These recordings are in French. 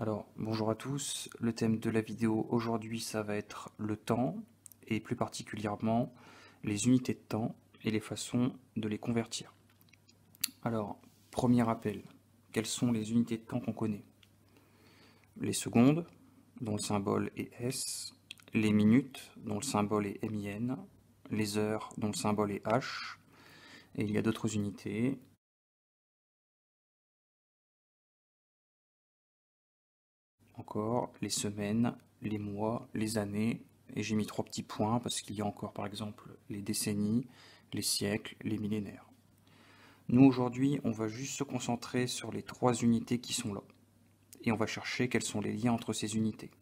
Alors, bonjour à tous. Le thème de la vidéo aujourd'hui, ça va être le temps, et plus particulièrement les unités de temps et les façons de les convertir. Alors, premier rappel, quelles sont les unités de temps qu'on connaît? Les secondes, dont le symbole est S, les minutes, dont le symbole est MIN, les heures, dont le symbole est H, et il y a d'autres unités. Encore les semaines, les mois, les années, et j'ai mis 3 petits points parce qu'il y a encore par exemple les décennies, les siècles, les millénaires. Nous aujourd'hui, on va juste se concentrer sur les 3 unités qui sont là, et on va chercher quels sont les liens entre ces unités.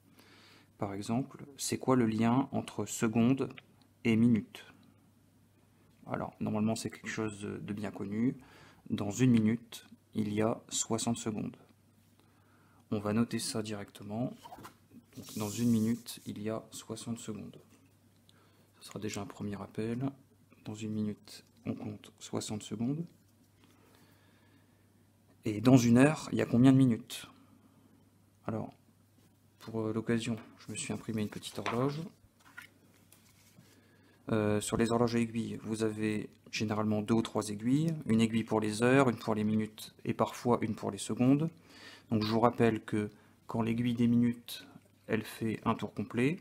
Par exemple, c'est quoi le lien entre seconde et minute? Alors, normalement c'est quelque chose de bien connu. Dans une minute, il y a 60 secondes. On va noter ça directement. Donc, dans une minute, il y a 60 secondes. Ce sera déjà un premier rappel. Dans une minute, on compte 60 secondes. Et dans une heure, il y a combien de minutes? Alors, pour l'occasion, je me suis imprimé une petite horloge. Sur les horloges à aiguilles, vous avez généralement 2 ou 3 aiguilles. Une aiguille pour les heures, une pour les minutes et parfois une pour les secondes. Donc je vous rappelle que quand l'aiguille des minutes, elle fait un tour complet,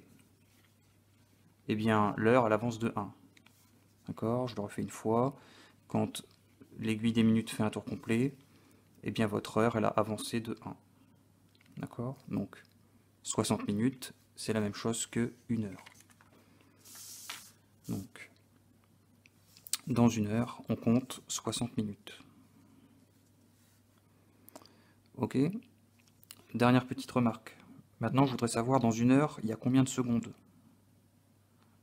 eh bien l'heure, elle avance de 1. D'accord? Je le refais une fois. Quand l'aiguille des minutes fait un tour complet, eh bien votre heure, elle a avancé de 1. D'accord? Donc 60 minutes, c'est la même chose que 1 heure. Donc, dans 1 heure, on compte 60 minutes. Ok? Dernière petite remarque. Maintenant, je voudrais savoir, dans 1 heure, il y a combien de secondes?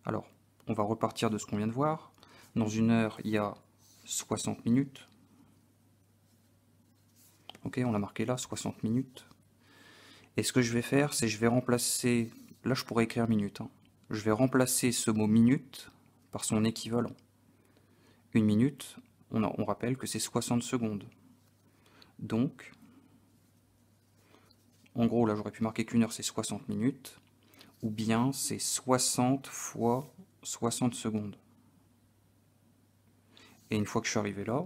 Alors, on va repartir de ce qu'on vient de voir. Dans 1 heure, il y a 60 minutes. Ok, on l'a marqué là, 60 minutes. Et ce que je vais faire, c'est je vais remplacer... Là, je pourrais écrire minute. Je vais remplacer ce mot minute par son équivalent. Une minute, on rappelle que c'est 60 secondes. Donc, en gros, là, j'aurais pu marquer qu'une heure, c'est 60 minutes. Ou bien, c'est 60 fois 60 secondes. Et une fois que je suis arrivé là,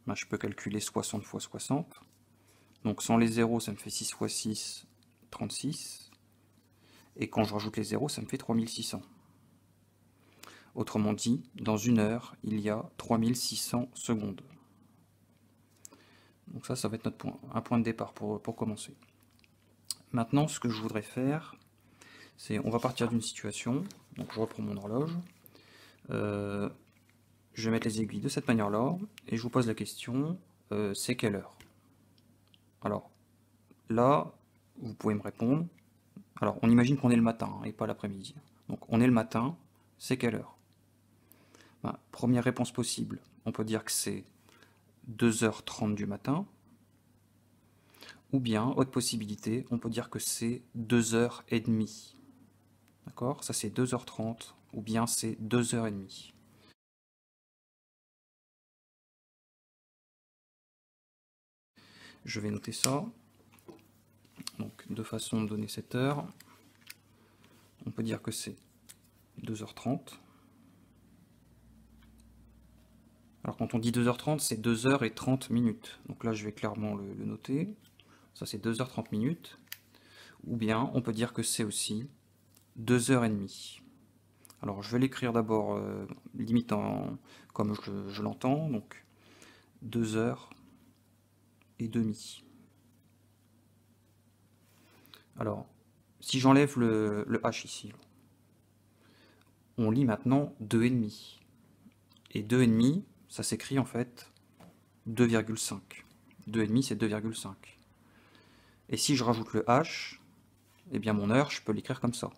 ben, je peux calculer 60 fois 60. Donc sans les zéros, ça me fait 6 fois 6, 36. Et quand je rajoute les zéros, ça me fait 3600. Autrement dit, dans 1 heure, il y a 3600 secondes. Donc ça va être notre point, un point de départ pour commencer. Maintenant, ce que je voudrais faire, c'est, on va partir d'une situation. Donc je reprends mon horloge. Je vais mettre les aiguilles de cette manière-là, et je vous pose la question, c'est quelle heure? Alors, là, vous pouvez me répondre. Alors, on imagine qu'on est le matin, et pas l'après-midi. Donc, on est le matin, c'est quelle heure? Ben, première réponse possible, on peut dire que c'est 2h30 du matin. Ou bien, autre possibilité, on peut dire que c'est 2h30. D'accord? Ça, c'est 2h30, ou bien c'est 2h30. Je vais noter ça. Donc, deux façons de donner cette heure. On peut dire que c'est 2h30. Alors quand on dit 2h30, c'est 2h30 minutes. Donc là, je vais clairement le noter. Ça, c'est 2h30 minutes. Ou bien, on peut dire que c'est aussi 2h30. Alors, je vais l'écrire d'abord limite comme je l'entends. Donc, 2h30. Alors, si j'enlève le H ici, on lit maintenant 2,5. Et 2,5, ça s'écrit en fait 2,5. 2,5, c'est 2,5. Et si je rajoute le H, eh bien mon heure, je peux l'écrire comme ça.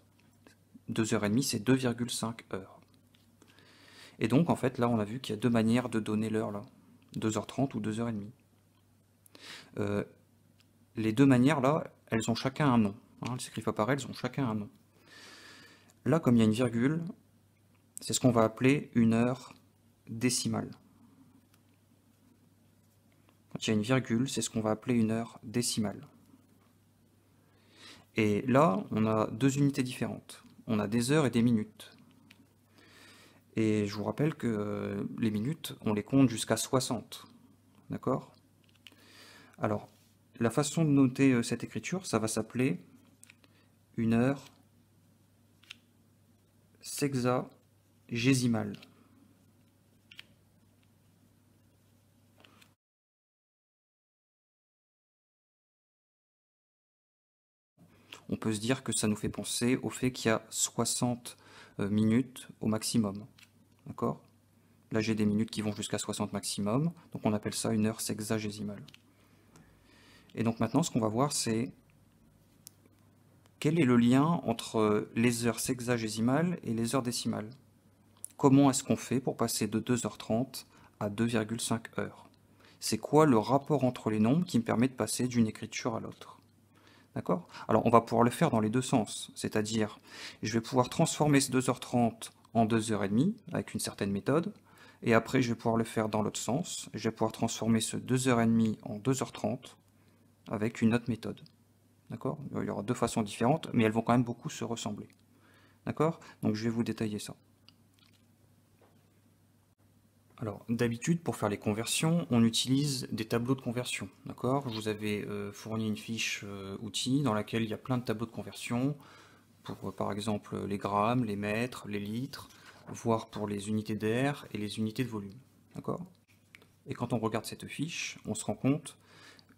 2h30, c'est 2,5 heures. Et donc, en fait, là, on a vu qu'il y a deux manières de donner l'heure, là. 2h30 ou 2h30. Les deux manières, là, elles ont chacun un nom. Elles ne s'écrivent pas pareil, elles ont chacun un nom. Là, comme il y a une virgule, c'est ce qu'on va appeler une heure décimale. Quand il y a une virgule, c'est ce qu'on va appeler une heure décimale. Et là, on a deux unités différentes. On a des heures et des minutes. Et je vous rappelle que les minutes, on les compte jusqu'à 60. D'accord? Alors, la façon de noter cette écriture, ça va s'appeler une heure sexagésimale. On peut se dire que ça nous fait penser au fait qu'il y a 60 minutes au maximum. D'accord? Là, j'ai des minutes qui vont jusqu'à 60 maximum, donc on appelle ça une heure sexagésimale. Et donc maintenant, ce qu'on va voir, c'est quel est le lien entre les heures sexagésimales et les heures décimales. Comment est-ce qu'on fait pour passer de 2h30 à 2,5 heures? C'est quoi le rapport entre les nombres qui me permet de passer d'une écriture à l'autre? D'accord? Alors, on va pouvoir le faire dans les deux sens, c'est-à-dire, je vais pouvoir transformer ce 2h30 en 2h30 avec une certaine méthode, et après, je vais pouvoir le faire dans l'autre sens, je vais pouvoir transformer ce 2h30 en 2h30 avec une autre méthode. D'accord? Il y aura deux façons différentes, mais elles vont quand même beaucoup se ressembler. D'accord? Donc, je vais vous détailler ça. Alors, d'habitude, pour faire les conversions, on utilise des tableaux de conversion. D'accord? Je vous avais fourni une fiche outil dans laquelle il y a plein de tableaux de conversion pour, par exemple, les grammes, les mètres, les litres, voire pour les unités d'air et les unités de volume. D'accord? Et quand on regarde cette fiche, on se rend compte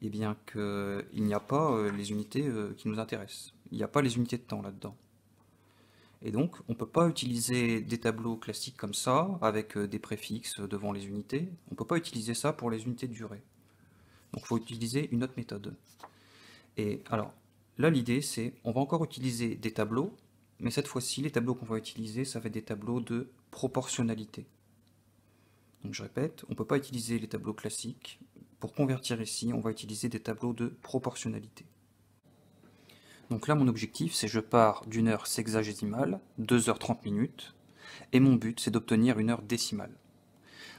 eh bien, qu'il n'y a pas les unités qui nous intéressent. Il n'y a pas les unités de temps là-dedans. Et donc, on ne peut pas utiliser des tableaux classiques comme ça, avec des préfixes devant les unités. On ne peut pas utiliser ça pour les unités de durée. Donc, il faut utiliser une autre méthode. Et alors, là, l'idée, c'est, on va encore utiliser des tableaux, mais cette fois-ci, les tableaux qu'on va utiliser, ça va être des tableaux de proportionnalité. Donc, je répète, on ne peut pas utiliser les tableaux classiques. Pour convertir ici, on va utiliser des tableaux de proportionnalité. Donc là, mon objectif, c'est je pars d'une heure sexagésimale, 2h30 minutes, et mon but, c'est d'obtenir une heure décimale.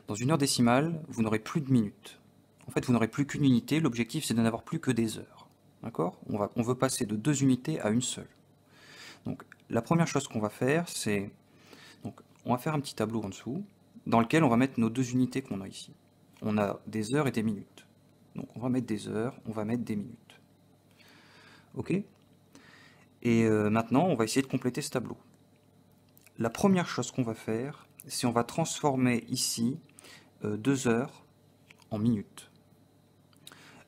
Dans une heure décimale, vous n'aurez plus de minutes. En fait, vous n'aurez plus qu'une unité, l'objectif, c'est de n'avoir plus que des heures. D'accord? On veut passer de deux unités à une seule. Donc, la première chose qu'on va faire, c'est... Donc, on va faire un petit tableau en dessous, dans lequel on va mettre nos deux unités qu'on a ici. On a des heures et des minutes. Donc, on va mettre des heures, on va mettre des minutes. Ok? Et maintenant, on va essayer de compléter ce tableau. La première chose qu'on va faire, c'est on va transformer ici 2 heures en minutes.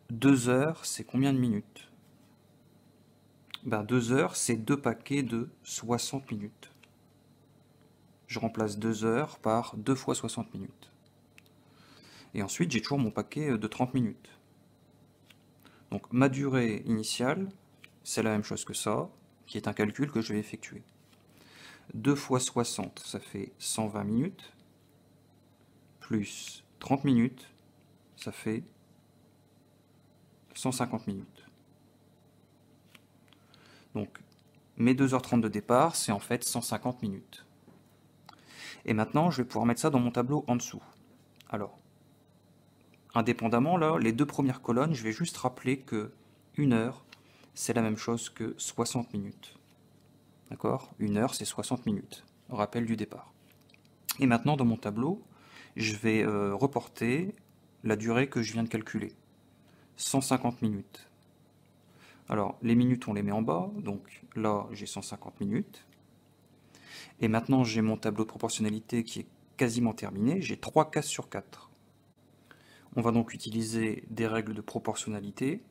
2 heures, c'est combien de minutes? 2 heures, c'est 2 paquets de 60 minutes. Je remplace 2 heures par 2 fois 60 minutes. Et ensuite, j'ai toujours mon paquet de 30 minutes. Donc ma durée initiale, c'est la même chose que ça, qui est un calcul que je vais effectuer. 2 fois 60, ça fait 120 minutes, plus 30 minutes, ça fait 150 minutes. Donc mes 2h30 de départ, c'est en fait 150 minutes. Et maintenant, je vais pouvoir mettre ça dans mon tableau en dessous. Alors, indépendamment, là, les deux premières colonnes, je vais juste rappeler que 1 heure, c'est la même chose que 60 minutes. D'accord? 1 heure, c'est 60 minutes. Rappel du départ. Et maintenant, dans mon tableau, je vais reporter la durée que je viens de calculer. 150 minutes. Alors, les minutes, on les met en bas. Donc là, j'ai 150 minutes. Et maintenant, j'ai mon tableau de proportionnalité qui est quasiment terminé. J'ai 3 cases sur 4. On va donc utiliser des règles de proportionnalité.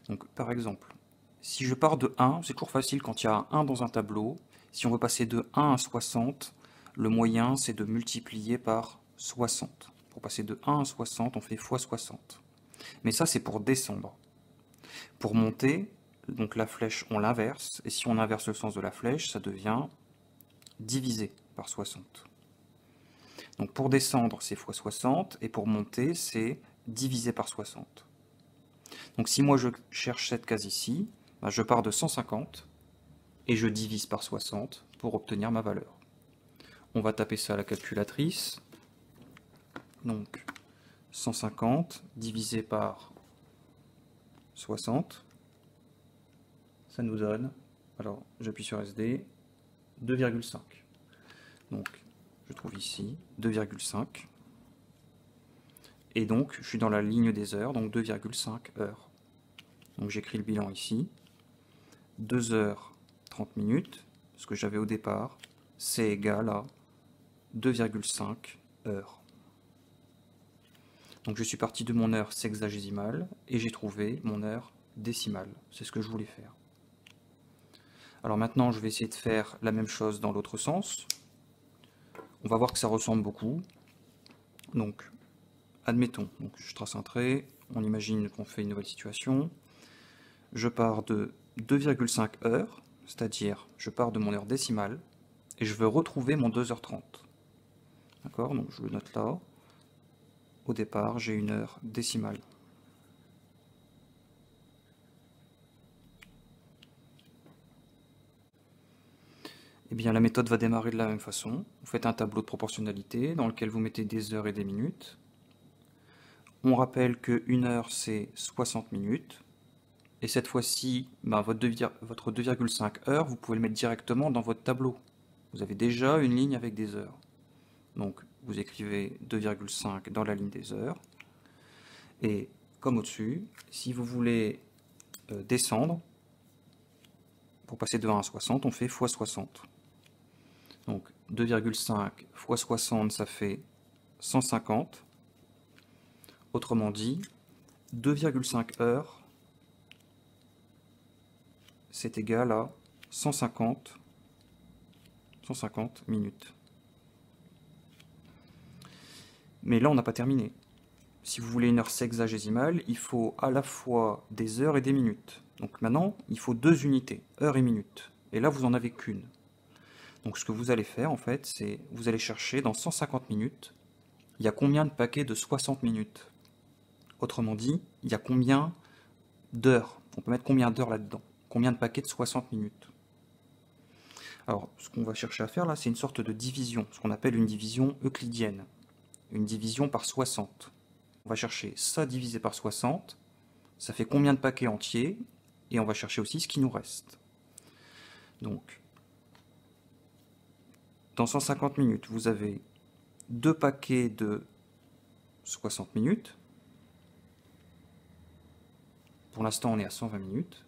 Donc, par exemple, si je pars de 1, c'est toujours facile quand il y a un 1 dans un tableau. Si on veut passer de 1 à 60, le moyen, c'est de multiplier par 60. Pour passer de 1 à 60, on fait x 60. Mais ça, c'est pour descendre. Pour monter, donc la flèche, on l'inverse. Et si on inverse le sens de la flèche, ça devient divisé par 60. Donc pour descendre, c'est x 60. Et pour monter, c'est divisé par 60. Donc si moi je cherche cette case ici, je pars de 150 et je divise par 60 pour obtenir ma valeur. On va taper ça à la calculatrice. Donc 150 divisé par 60, ça nous donne, alors j'appuie sur SD, 2,5. Donc je trouve ici 2,5. Et donc je suis dans la ligne des heures, donc 2,5 heures. Donc j'écris le bilan ici. 2 heures 30 minutes, ce que j'avais au départ, c'est égal à 2,5 heures. Donc je suis parti de mon heure sexagésimale et j'ai trouvé mon heure décimale. C'est ce que je voulais faire. Alors maintenant, je vais essayer de faire la même chose dans l'autre sens. On va voir que ça ressemble beaucoup. Donc, admettons, donc je trace un trait, on imagine qu'on fait une nouvelle situation. Je pars de 2,5 heures, c'est-à-dire je pars de mon heure décimale, et je veux retrouver mon 2h30. D'accord? Donc je le note là. Au départ, j'ai une heure décimale. Eh bien, la méthode va démarrer de la même façon. Vous faites un tableau de proportionnalité dans lequel vous mettez des heures et des minutes. On rappelle que 1 heure, c'est 60 minutes. Et cette fois-ci, votre 2,5 heures, vous pouvez le mettre directement dans votre tableau. Vous avez déjà une ligne avec des heures. Donc, vous écrivez 2,5 dans la ligne des heures. Et comme au-dessus, si vous voulez descendre, pour passer de 1 à 60, on fait x 60. Donc 2,5 fois 60, ça fait 150. Autrement dit, 2,5 heures, c'est égal à 150 minutes. Mais là, on n'a pas terminé. Si vous voulez une heure sexagésimale, il faut à la fois des heures et des minutes. Donc maintenant, il faut 2 unités, heure et minute. Et là, vous n'en avez qu'une. Donc ce que vous allez faire, en fait, c'est vous allez chercher dans 150 minutes, il y a combien de paquets de 60 minutes? Autrement dit, il y a combien d'heures? On peut mettre combien d'heures là-dedans? Combien de paquets de 60 minutes? Alors, ce qu'on va chercher à faire là, c'est une sorte de division, ce qu'on appelle une division euclidienne. Une division par 60. On va chercher ça divisé par 60, ça fait combien de paquets entiers? Et on va chercher aussi ce qui nous reste. Donc, dans 150 minutes, vous avez 2 paquets de 60 minutes. Pour l'instant, on est à 120 minutes.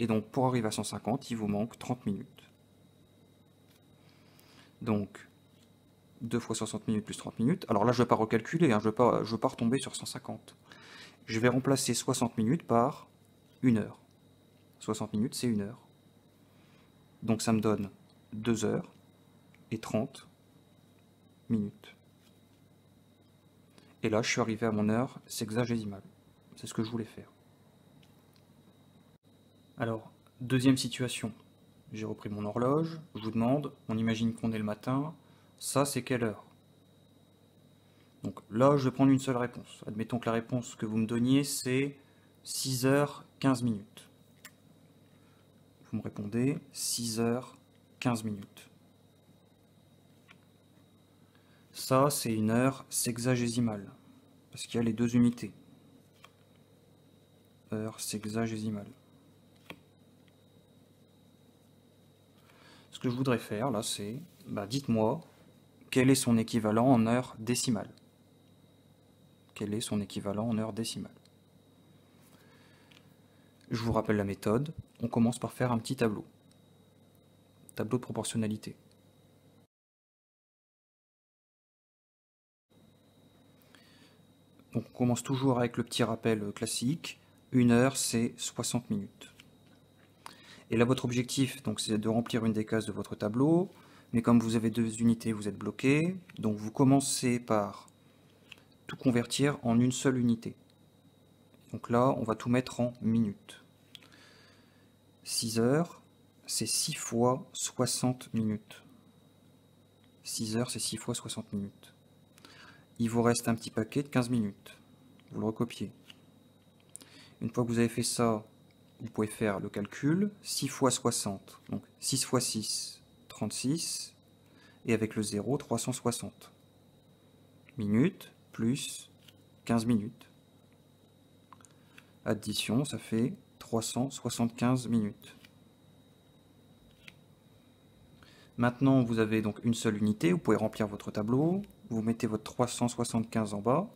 Et donc, pour arriver à 150, il vous manque 30 minutes. Donc, 2 fois 60 minutes plus 30 minutes. Alors là, je ne vais pas recalculer, hein, je ne veux pas retomber sur 150. Je vais remplacer 60 minutes par 1 heure. 60 minutes, c'est 1 heure. Donc, ça me donne 2 heures et 30 minutes. Et là, je suis arrivé à mon heure sexagésimale. C'est ce que je voulais faire. Alors, deuxième situation. J'ai repris mon horloge, je vous demande, on imagine qu'on est le matin, ça c'est quelle heure? Donc là, je vais prendre une seule réponse. Admettons que la réponse que vous me donniez, c'est 6h15 minutes. Vous me répondez 6h15 minutes. Ça, c'est une heure sexagésimale, parce qu'il y a les 2 unités. Heure sexagésimale. Ce que je voudrais faire, là, c'est, dites-moi, quel est son équivalent en heure décimale? Quel est son équivalent en heure décimale? Je vous rappelle la méthode. On commence par faire un petit tableau. Tableau de proportionnalité. Donc on commence toujours avec le petit rappel classique. 1 heure, c'est 60 minutes. Et là, votre objectif, donc, c'est de remplir une des cases de votre tableau. Mais comme vous avez 2 unités, vous êtes bloqué. Donc vous commencez par tout convertir en une seule unité. Donc là, on va tout mettre en minutes. 6 heures, c'est 6 fois 60 minutes. 6 heures, c'est 6 fois 60 minutes. Il vous reste un petit paquet de 15 minutes. Vous le recopiez. Une fois que vous avez fait ça, vous pouvez faire le calcul. 6 fois 60, donc 6 fois 6, 36. Et avec le 0, 360. Minutes plus 15 minutes. Addition, ça fait 375 minutes. Maintenant, vous avez donc une seule unité, vous pouvez remplir votre tableau, vous mettez votre 375 en bas,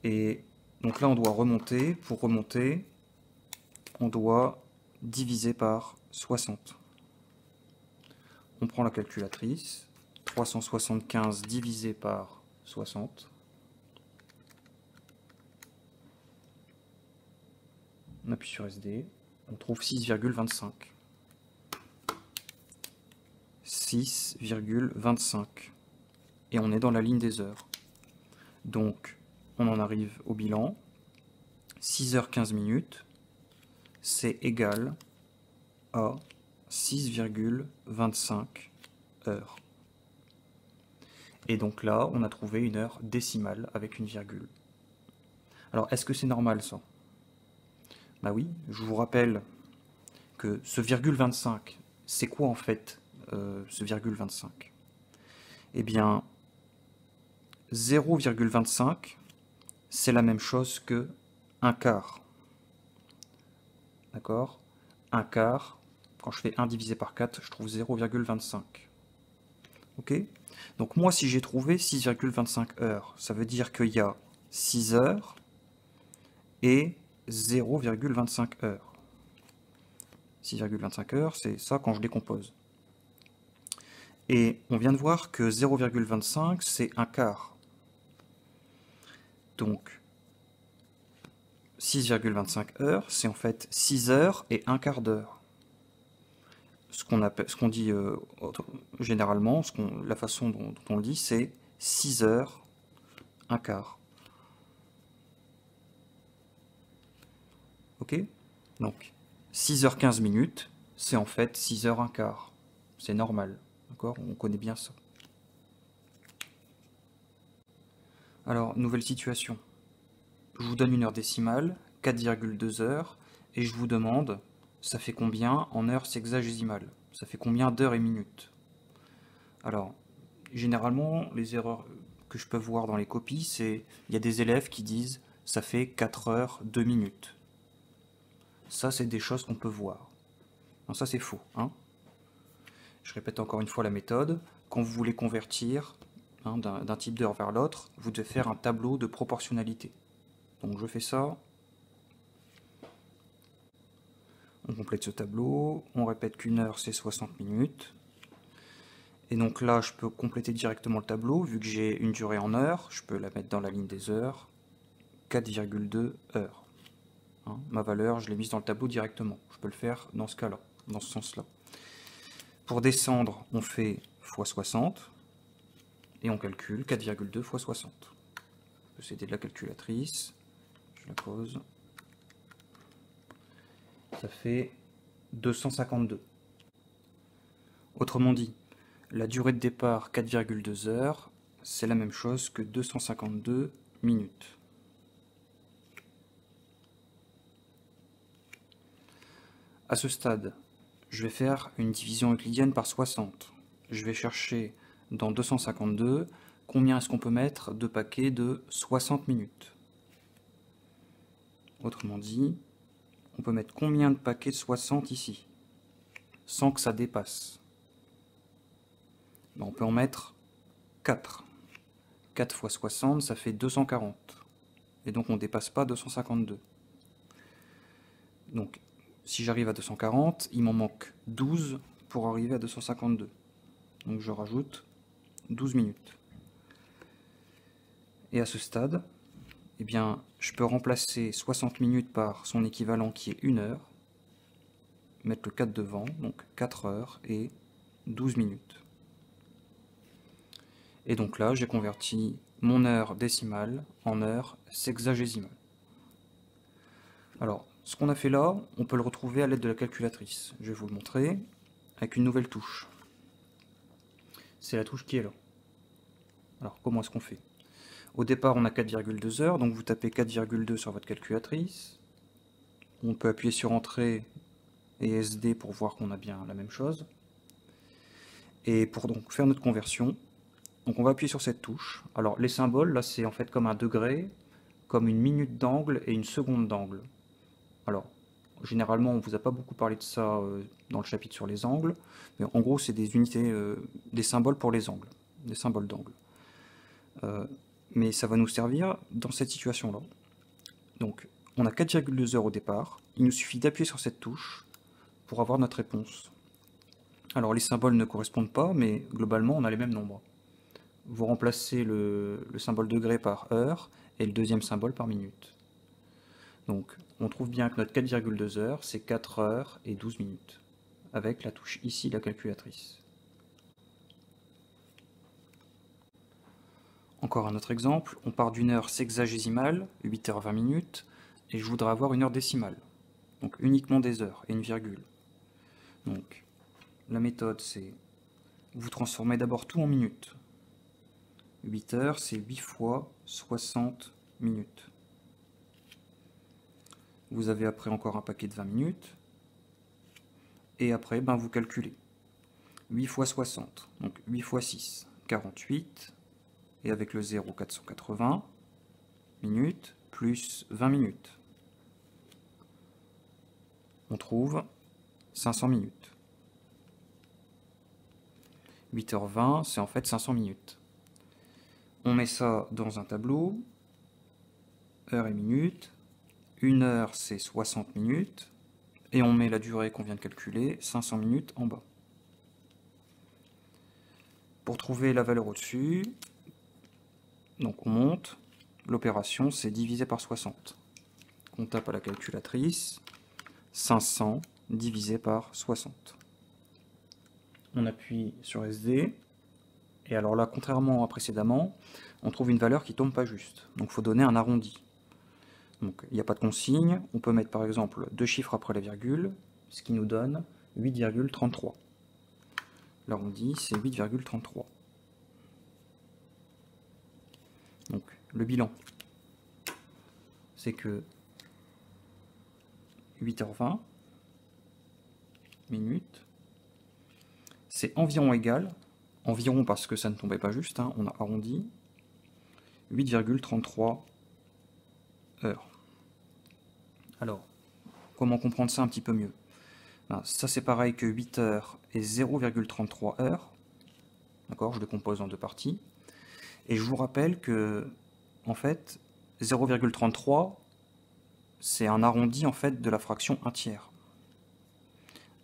et donc là on doit remonter. Pour remonter, on doit diviser par 60. On prend la calculatrice, 375 divisé par 60. On appuie sur SD, on trouve 6,25. 6,25. Et on est dans la ligne des heures. Donc, on en arrive au bilan. 6h15 minutes, c'est égal à 6,25 heures. Et donc là, on a trouvé une heure décimale avec une virgule. Alors, est-ce que c'est normal ça? Bah oui, je vous rappelle que ce virgule 25, c'est quoi en fait ce virgule 25? Eh bien, 0,25, c'est la même chose que un quart. D'accord? Un quart, quand je fais 1 divisé par 4, je trouve 0,25. Ok? Donc moi, si j'ai trouvé 6,25 heures, ça veut dire qu'il y a 6 heures et 0,25 heures. 6,25 heures, c'est ça quand je décompose. Et on vient de voir que 0,25, c'est un quart. Donc, 6,25 heures, c'est en fait 6 heures et un quart d'heure. Ce qu'on dit généralement, la façon dont on le dit, c'est 6 heures, un quart. Ok? Donc, 6h15 minutes, c'est en fait 6 heures, un quart. C'est normal. D'accord? On connaît bien ça. Alors, nouvelle situation. Je vous donne une heure décimale, 4,2 heures, et je vous demande, ça fait combien en heures sexagésimales? Ça fait combien d'heures et minutes? Alors, généralement, les erreurs que je peux voir dans les copies, c'est, il y a des élèves qui disent, ça fait 4 heures, 2 minutes. Ça, c'est des choses qu'on peut voir. Non, ça, c'est faux. Hein. Je répète encore une fois la méthode. Quand vous voulez convertir d'un type d'heure vers l'autre, vous devez faire un tableau de proportionnalité. Donc je fais ça. On complète ce tableau. On répète qu'une heure, c'est 60 minutes. Et donc là, je peux compléter directement le tableau. Vu que j'ai une durée en heures, je peux la mettre dans la ligne des heures. 4,2 heures. Hein, ma valeur, je l'ai mise dans le tableau directement. Je peux le faire dans ce cas-là, dans ce sens-là. Pour descendre, on fait x 60. Et on calcule 4,2 x 60. Je peux céder de la calculatrice. Je la pose. Ça fait 252. Autrement dit, la durée de départ 4,2 heures, c'est la même chose que 252 minutes. À ce stade, je vais faire une division euclidienne par 60. Je vais chercher dans 252 combien est-ce qu'on peut mettre de paquets de 60 minutes. Autrement dit, on peut mettre combien de paquets de 60 ici, sans que ça dépasse. Ben, on peut en mettre 4. 4 fois 60, ça fait 240. Et donc on ne dépasse pas 252. Donc si j'arrive à 240, il m'en manque 12 pour arriver à 252. Donc je rajoute 12 minutes. Et à ce stade, eh bien, je peux remplacer 60 minutes par son équivalent qui est 1 heure, mettre le 4 devant, donc 4 heures et 12 minutes. Et donc là, j'ai converti mon heure décimale en heure sexagésimale. Alors, ce qu'on a fait là, on peut le retrouver à l'aide de la calculatrice. Je vais vous le montrer avec une nouvelle touche. C'est la touche qui est là. Alors, comment est-ce qu'on fait? Au départ, on a 4,2 heures, donc vous tapez 4,2 sur votre calculatrice. On peut appuyer sur Entrée et SD pour voir qu'on a bien la même chose. Et pour donc faire notre conversion, donc on va appuyer sur cette touche. Alors les symboles, là c'est en fait comme un degré, comme une minute d'angle et une seconde d'angle. Alors, généralement, on ne vous a pas beaucoup parlé de ça dans le chapitre sur les angles, mais en gros, c'est des unités, des symboles pour les angles, des symboles d'angle. Mais ça va nous servir dans cette situation-là. Donc, on a 4,2 heures au départ, il nous suffit d'appuyer sur cette touche pour avoir notre réponse. Alors, les symboles ne correspondent pas, mais globalement, on a les mêmes nombres. Vous remplacez le symbole degré par heure, et le deuxième symbole par minute. Donc, on trouve bien que notre 4,2 heures, c'est 4 heures et 12 minutes, avec la touche ici, la calculatrice. Encore un autre exemple, on part d'une heure sexagésimale, 8 heures 20 minutes, et je voudrais avoir une heure décimale, donc uniquement des heures et une virgule. Donc, la méthode, c'est, vous transformez d'abord tout en minutes. 8 heures, c'est 8 fois 60 minutes. Vous avez après encore un paquet de 20 minutes. Et après, vous calculez. 8 fois 60, donc 8 fois 6, 48. Et avec le 0, 480 minutes, plus 20 minutes. On trouve 500 minutes. 8h20, c'est en fait 500 minutes. On met ça dans un tableau, heure et minute. Une heure, c'est 60 minutes. Et on met la durée qu'on vient de calculer, 500 minutes en bas. Pour trouver la valeur au-dessus, donc on monte. L'opération, c'est divisé par 60. On tape à la calculatrice, 500 divisé par 60. On appuie sur SD, et alors là, contrairement à précédemment, on trouve une valeur qui tombe pas juste. Donc il faut donner un arrondi. Donc il n'y a pas de consigne, on peut mettre par exemple 2 chiffres après la virgule, ce qui nous donne 8,33. L'arrondi, c'est 8,33. Donc le bilan, c'est que 8h20 minutes, c'est environ égal, environ parce que ça ne tombait pas juste, on a arrondi, 8,33 heures. Alors, comment comprendre ça un petit peu mieux? Ça c'est pareil que 8 heures et 0,33 heures. D'accord, je le compose en deux parties. Et je vous rappelle que, en fait, 0,33, c'est un arrondi en fait de la fraction 1 tiers.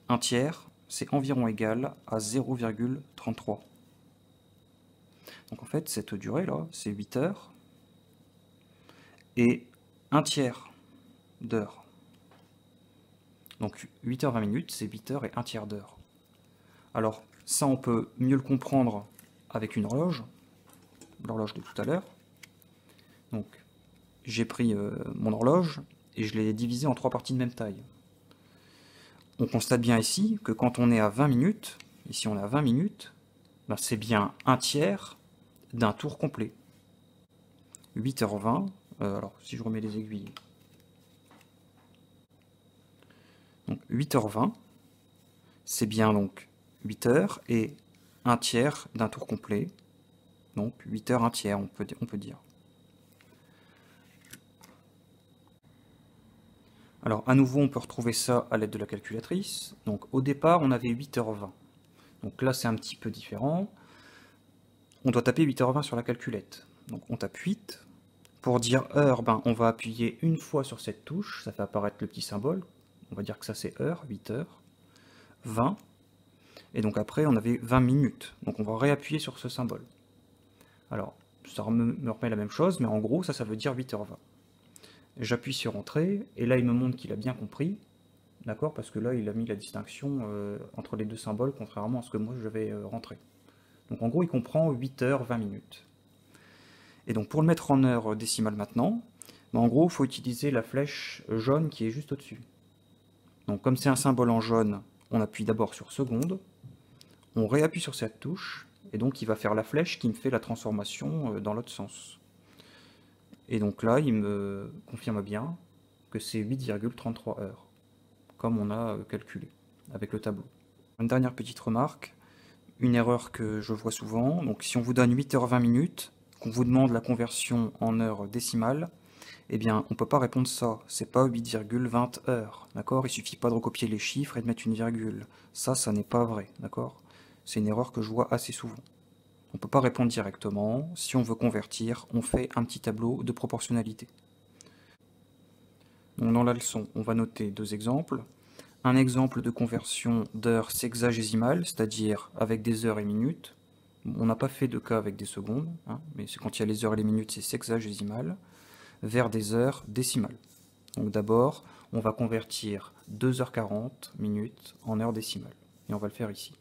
1 tiers, c'est environ égal à 0,33. Donc en fait, cette durée-là, c'est 8 heures et 1 tiers d'heure. Donc 8 heures 20 minutes, c'est 8 heures et 1 tiers d'heure. Alors ça, on peut mieux le comprendre avec une horloge, l'horloge de tout à l'heure. Donc j'ai pris mon horloge et je l'ai divisé en 3 parties de même taille. On constate bien ici que quand on est à 20 minutes, ici on est à 20 minutes, c'est bien 1 tiers d'un tour complet. 8h20, alors si je remets les aiguilles, donc 8h20, c'est bien donc 8 heures et 1 tiers d'un tour complet, donc 8 heures 1 tiers on peut dire. Alors à nouveau on peut retrouver ça à l'aide de la calculatrice, donc au départ on avait 8h20, donc là c'est un petit peu différent, on doit taper 8h20 sur la calculette, donc on tape 8, pour dire heure, on va appuyer une fois sur cette touche, ça fait apparaître le petit symbole, on va dire que ça c'est heure, 8 heures, 20, et donc après on avait 20 minutes, donc on va réappuyer sur ce symbole. Alors ça me remet la même chose, mais en gros ça veut dire 8h20. J'appuie sur entrée, et là il me montre qu'il a bien compris, d'accord, parce que là il a mis la distinction entre les deux symboles, contrairement à ce que moi je vais rentrer. Donc en gros il comprend 8 heures 20 minutes. Et donc pour le mettre en heure décimale maintenant, en gros il faut utiliser la flèche jaune qui est juste au-dessus. Donc comme c'est un symbole en jaune, on appuie d'abord sur seconde, on réappuie sur cette touche, et donc il va faire la flèche qui me fait la transformation dans l'autre sens. Et donc là, il me confirme bien que c'est 8,33 heures, comme on a calculé avec le tableau. Une dernière petite remarque, une erreur que je vois souvent, donc si on vous donne 8h20 minutes, qu'on vous demande la conversion en heure décimale, Eh bien, on ne peut pas répondre ça. C'est pas 8,20 heures, d'accord? Il suffit pas de recopier les chiffres et de mettre une virgule. Ça n'est pas vrai, d'accord? C'est une erreur que je vois assez souvent. On ne peut pas répondre directement. Si on veut convertir, on fait un petit tableau de proportionnalité. Donc dans la leçon, on va noter deux exemples. Un exemple de conversion d'heures sexagésimales, c'est-à-dire avec des heures et minutes. On n'a pas fait de cas avec des secondes, hein, mais quand il y a les heures et les minutes, c'est sexagésimal, vers des heures décimales. Donc d'abord, on va convertir 2h40 minutes en heures décimales. Et on va le faire ici.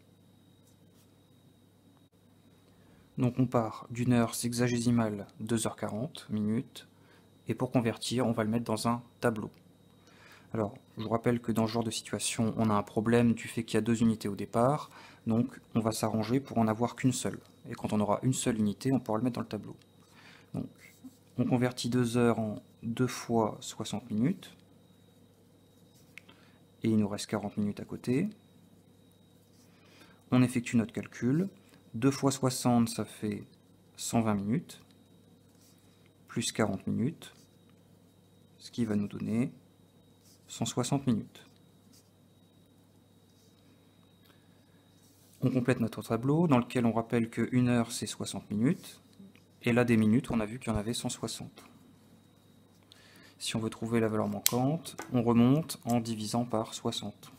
Donc on part d'une heure sexagésimale 2h40 minutes, et pour convertir, on va le mettre dans un tableau. Alors, je vous rappelle que dans ce genre de situation, on a un problème du fait qu'il y a deux unités au départ, donc on va s'arranger pour en avoir qu'une seule. Et quand on aura une seule unité, on pourra le mettre dans le tableau. Donc, on convertit 2 heures en 2 fois 60 minutes, et il nous reste 40 minutes à côté. On effectue notre calcul. 2 fois 60, ça fait 120 minutes, plus 40 minutes, ce qui va nous donner 160 minutes. On complète notre tableau dans lequel on rappelle que 1 heure c'est 60 minutes, et là des minutes on a vu qu'il y en avait 160. Si on veut trouver la valeur manquante, on remonte en divisant par 60.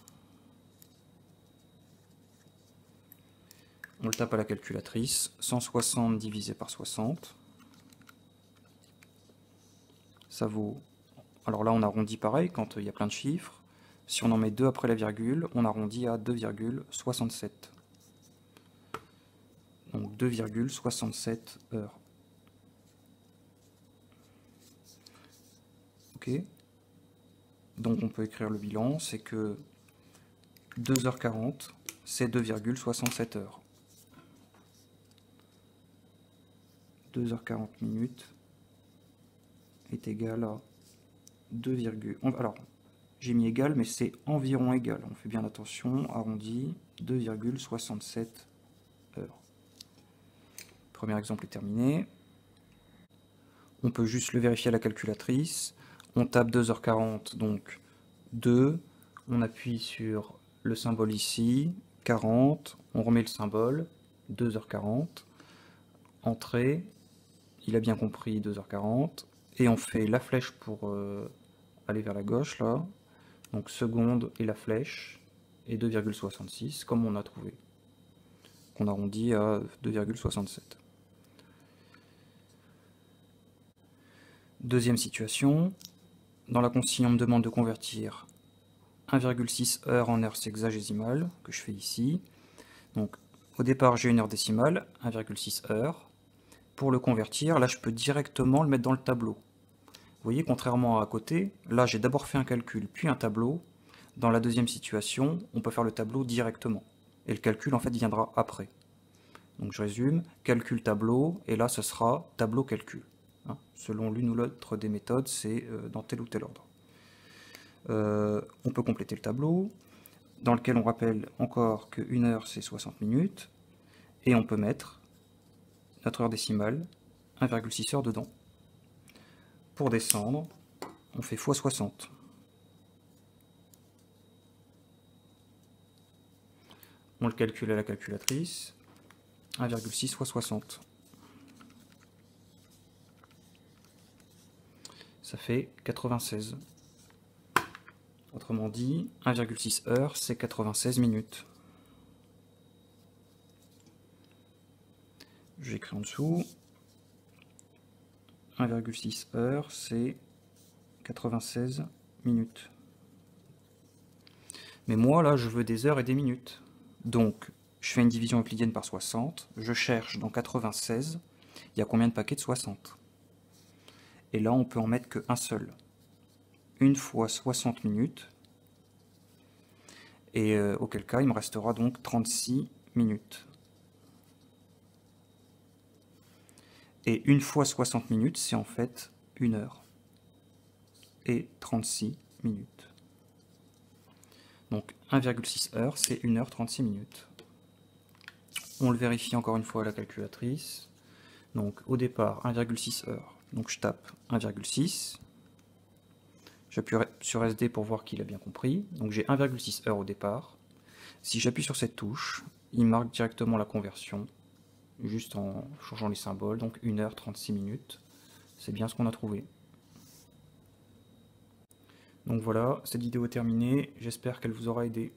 On le tape à la calculatrice, 160 divisé par 60, ça vaut... Alors là on arrondit pareil quand il y a plein de chiffres, si on en met 2 après la virgule, on arrondit à 2,67. Donc 2,67 heures. Ok. Donc on peut écrire le bilan, c'est que 2h40, c'est 2,67 heures. 2h40 minutes est égal à 2, alors, j'ai mis égal, mais c'est environ égal. On fait bien attention, arrondi, 2,67 heures. Premier exemple est terminé. On peut juste le vérifier à la calculatrice. On tape 2h40, donc 2. On appuie sur le symbole ici, 40. On remet le symbole, 2h40. Entrée, il a bien compris 2h40. Et on fait la flèche pour aller vers la gauche, là. Donc seconde et la flèche, et 2,66, comme on a trouvé. On arrondit à 2,67. Deuxième situation, dans la consigne on me demande de convertir 1,6 heures en heure sexagésimale, que je fais ici. Donc au départ j'ai une heure décimale, 1,6 heures. Pour le convertir, là je peux directement le mettre dans le tableau. Vous voyez, contrairement à côté, là j'ai d'abord fait un calcul, puis un tableau. Dans la deuxième situation, on peut faire le tableau directement. Et le calcul en fait viendra après. Donc je résume, calcul tableau, et là ce sera tableau calcul. Hein, selon l'une ou l'autre des méthodes, c'est dans tel ou tel ordre. On peut compléter le tableau, dans lequel on rappelle encore que 1 heure c'est 60 minutes, et on peut mettre notre heure décimale, 1,6 heures dedans. Pour descendre, on fait x 60. On le calcule à la calculatrice, 1,6 fois 60. Ça fait 96. Autrement dit, 1,6 heures, c'est 96 minutes. J'écris en dessous. 1,6 heures, c'est 96 minutes. Mais moi, là, je veux des heures et des minutes. Donc, je fais une division euclidienne par 60. Je cherche dans 96, il y a combien de paquets de 60? Et là, on peut en mettre qu'un seul. 1 fois 60 minutes. Et auquel cas, il me restera donc 36 minutes. Et 1 fois 60 minutes, c'est en fait 1 heure. Et 36 minutes. Donc 1,6 heures, c'est 1 heure 36 minutes. On le vérifie encore une fois à la calculatrice. Donc au départ, 1,6 heures. Donc je tape 1,6. J'appuie sur SD pour voir qu'il a bien compris. Donc j'ai 1,6 heures au départ. Si j'appuie sur cette touche, il marque directement la conversion, juste en changeant les symboles, donc 1 heure 36 minutes. C'est bien ce qu'on a trouvé. Donc voilà, cette vidéo est terminée, j'espère qu'elle vous aura aidé.